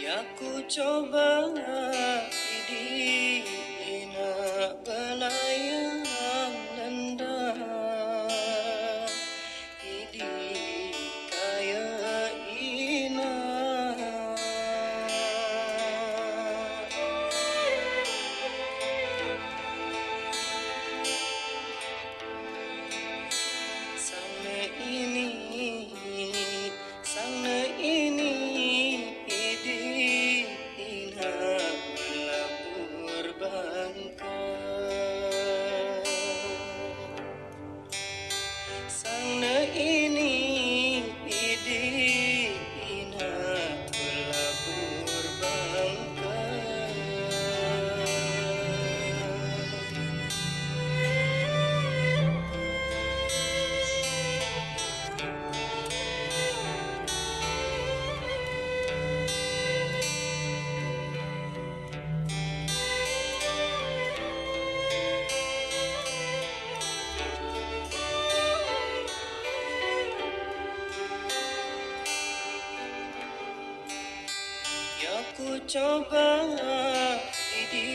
Ya ku coba idi ina belayang lenda idi kaya ina sana ini sana ini idi ina melabur bangka sana ini idi ina melabur bangka Ya ku coba idi